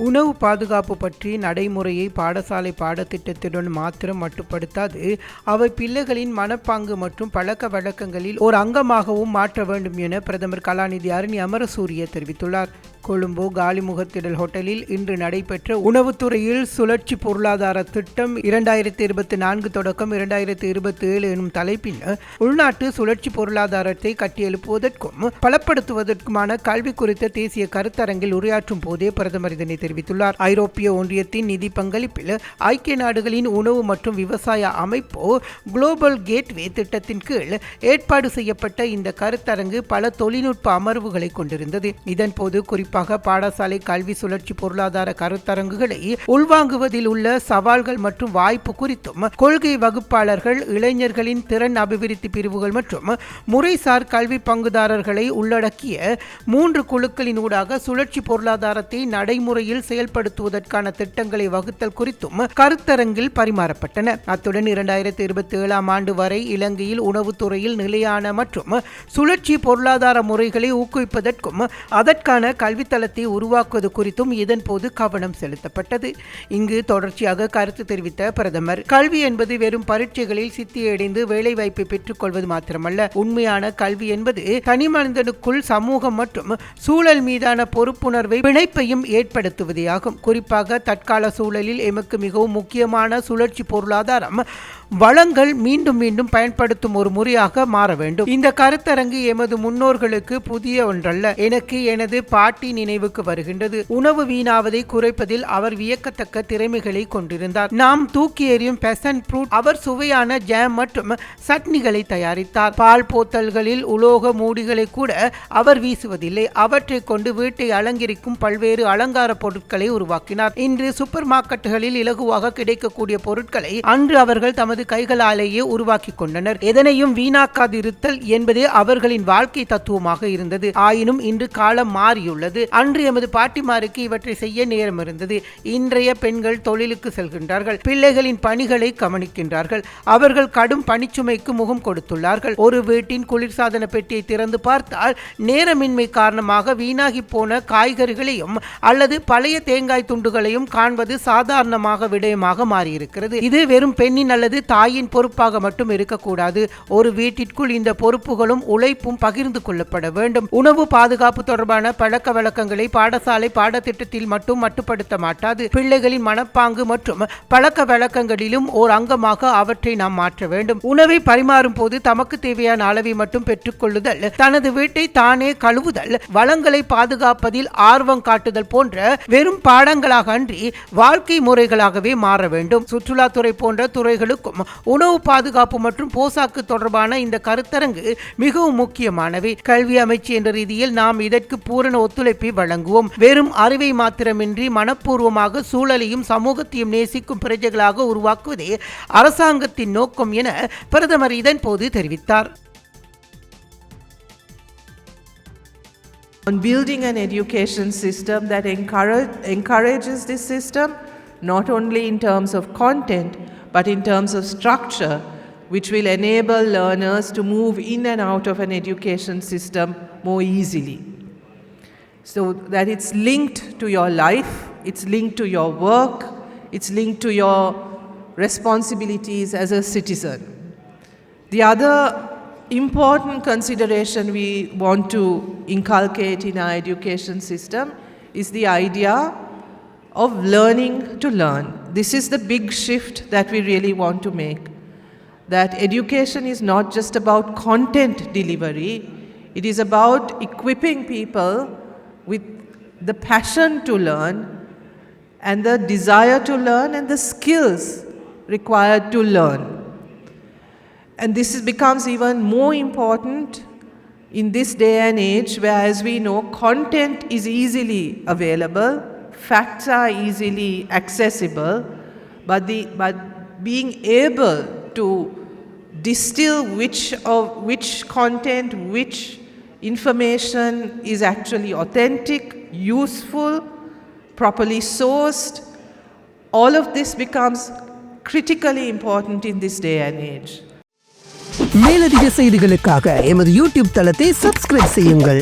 உணவு பாதுகாப்பு பற்றி நடைமுறையை பாடசாலை பாடத்திட்டத்துடன் மாத்திரம் மட்டுப்படுத்தாது, அவை பிள்ளைகளின் மனப்பாங்கு மற்றும் பழக்க வழக்கங்களில் ஒரு அங்கமாகவும் மாற்ற வேண்டும் என பிரதமர் கலாநிதி அருணி அமரசூரிய தெரிவித்துள்ளார். கொழும்பு காலிமுகத்திடல் ஹோட்டலில் இன்று நடைபெற்ற உணவுத்துறையில் சுழற்சி பொருளாதார திட்டம் 2024 தொடக்கம் 2027 எனும் தலைப்பில் உள்நாட்டு சுழற்சி பொருளாதாரத்தை கட்டியெழுப்புவதற்கும் பலப்படுத்துவதற்குமான கல்வி குறித்த தேசிய கருத்தரங்கில் உரையாற்றும் போதே பிரதமர் இதனை தெரிவித்துள்ளார். ஐரோப்பிய ஒன்றியத்தின் நிதி பங்களிப்பில் ஐக்கிய நாடுகளின் உணவு மற்றும் விவசாய அமைப்பு குளோபல் கேட்வே திட்டத்தின் கீழ் ஏற்பாடு செய்யப்பட்ட இந்த கருத்தரங்கு பல தொழில்நுட்ப அமர்வுகளை கொண்டிருந்தது. இதன்போது குறிப்பாக பாடசாலை கல்வி சுழற்சி பொருளாதார கருத்தரங்குகளை உள்வாங்குவதில் உள்ள சவால்கள் மற்றும் வாய்ப்பு குறித்தும், கொள்கை வகுப்பாளர்கள், இளைஞர்களின் திறன் அபிவிருத்தி பிரிவுகள் மற்றும் முறைசார் கல்வி பங்குதாரர்களை உள்ளடக்கிய 3 குழுக்களின் ஊடாக சுழற்சி பொருளாதாரத்தை நடைமுறையில் செயல்படுத்துவதற்கான திட்டங்களை வகுத்தல் குறித்தும் கருத்தரங்கில் பரிமாறப்பட்டன. அத்துடன் 2027 ஆண்டு வரை இலங்கையில் உணவுத்துறையில் நிலையான மற்றும் சுழற்சி பொருளாதார முறைகளை ஊக்குவிப்பதற்கும் அதற்கான கல்வித்தளத்தை உருவாக்குவது குறித்தும் இதன்போது கவனம் செலுத்தப்பட்டது. இங்கு தொடர்ச்சியாக கருத்து தெரிவித்த பிரதமர், கல்வி என்பது வெறும் பரீட்சைகளில் சித்தியடைந்து வேலைவாய்ப்பை பெற்றுக் கொள்வது மாத்திரமல்ல, உண்மையான கல்வி என்பது தனி மனிதனுக்குள் சமூகம் மற்றும் சூழல் மீதான பொறுப்புணர்வை பிணைப்பையும் ஏற்படுத்துவதே ஆகும். குறிப்பாக தற்கால சூழலில் எமக்கு மிகவும் முக்கியமான சுழற்சி பொருளாதாரம் வளங்கள் மீண்டும் மீண்டும் பயன்படுத்தும் ஒரு முறையாக மாற வேண்டும். இந்த கருத்தரங்கு எமது முன்னோர்களுக்கு புதிய ஒன்றல்ல. எனக்கு எனது பாட்டி நினைவுக்கு வருகின்றது. உணவு வீணாவதை குறைப்பதில் அவர் வியக்கத்தக்க திறமைகளை கொண்டிருந்தார். நாம் தூக்கி எறியும் பெசன்ட் ஃப்ரூட், அவர் சுவையான ஜாம் மற்றும் சட்னிகளை தயாரித்தார். பால் போத்தல்களில் உலோக மூடிகளை கூட அவர் வீசுவதில்லை. அவற்றை கொண்டு வீட்டை அலங்கரிக்கும் பல்வேறு அலங்கார பொருட்களை உருவாக்கினார். இன்று சூப்பர் மார்க்கெட்டுகளில் இலகுவாக கிடைக்கக்கூடிய பொருட்களை அன்று அவர்கள் தமது கைகளாலேயே உருவாக்கி கொண்டனர். எதனையும் வீணாக்காதிருத்தல் என்பதே அவர்களின் வாழ்க்கை தத்துவமாக இருந்தது. ஆயினும் இன்று காலம் மாறியுள்ளது. அன்று எமது பாட்டிமாருக்கு இவற்றை செய்ய நேரம் இருந்தது. இன்றைய பெண்கள் தொழிலுக்கு செல்கின்றார்கள், பிள்ளைகளின் பணிகளை கவனிக்கின்றார்கள். அவர்கள் கடும் பணிச்சுமைக்கு முகம் கொடுத்துள்ளார்கள். ஒரு வீட்டின் குளிர்சாதன பெட்டியை திறந்து பார்த்தால் நேரமின்மை காரணமாக வீணாகி போன காய்கறிகளையும் அல்லது பழைய தேங்காய் துண்டுகளையும் காண்பது சாதாரணமாக விடயமாக மாறியிருக்கிறது. இது வெறும் பெண்ணின் அல்லது தாயின் பொறுப்பாக மட்டும் இருக்கக்கூடாது. ஒரு வீட்டிற்குள் இந்த பொறுப்புகளும் உழைப்பும் பகிர்ந்து கொள்ளப்பட வேண்டும். உணவு பாதுகாப்பு தொடர்பான பழக்க வழக்கங்களை பாடசாலை பாடத்திட்டத்தில் மட்டும் மட்டுப்படுத்த மாட்டாது. பிள்ளைகளின் மனப்பாங்கு மற்றும் பழக்க வழக்கங்களிலும் ஓர் அங்கமாக அவற்றை நாம் மாற்ற வேண்டும். உணவை பரிமாறும் போது தமக்கு தேவையான அளவை மட்டும் பெற்றுக்கொள்ளுதல், தனது வீட்டை தானே கழுவுதல், வளங்களை பாதுகாப்பதில் ஆர்வம் காட்டுதல் போன்ற வெறும் பாடங்களாக அன்றி வாழ்க்கை முறைகளாகவே மாற வேண்டும். சுற்றுலாத்துறை போன்ற துறைகளுக்கும் உணவு பாதுகாப்பு மற்றும் போசாக்கு தொடர்பான இந்த கருத்தரங்கு மிகவும் முக்கியமானவை. கல்வி அமைச்சு என்ற ரீதியில் நாம் இதற்கு பூரண ஒத்துழைப்பை வழங்குவோம். வெறும் அறிவை மாத்திரமின்றி மனப்பூர்வமாக சூழலையும் சமூகத்தையும் நேசிக்கும் பிரஜைகளாக உருவாக்குவதே அரசாங்கத்தின் நோக்கம் என பிரதமர் இதன் போது தெரிவித்தார். On building an education system that encourages this system, not only in terms of content, but in terms of structure, which will enable learners to move in and out of an education system more easily. So that it's linked to your life, it's linked to your work, it's linked to your responsibilities as a citizen. The other important consideration we want to inculcate in our education system is the idea of learning to learn. This is the big shift that we really want to make. That education is not just about content delivery, it is about equipping people with the passion to learn and the desire to learn and the skills required to learn. And this becomes even more important in this day and age where, as we know, content is easily available, facts are easily accessible, but being able to distill which content, which information is actually authentic, useful, properly sourced, all of this becomes critically important in this day and age. மேலதிக செய்திகளுக்காக எமது YouTube தளத்தை subscribe செய்யுங்கள்.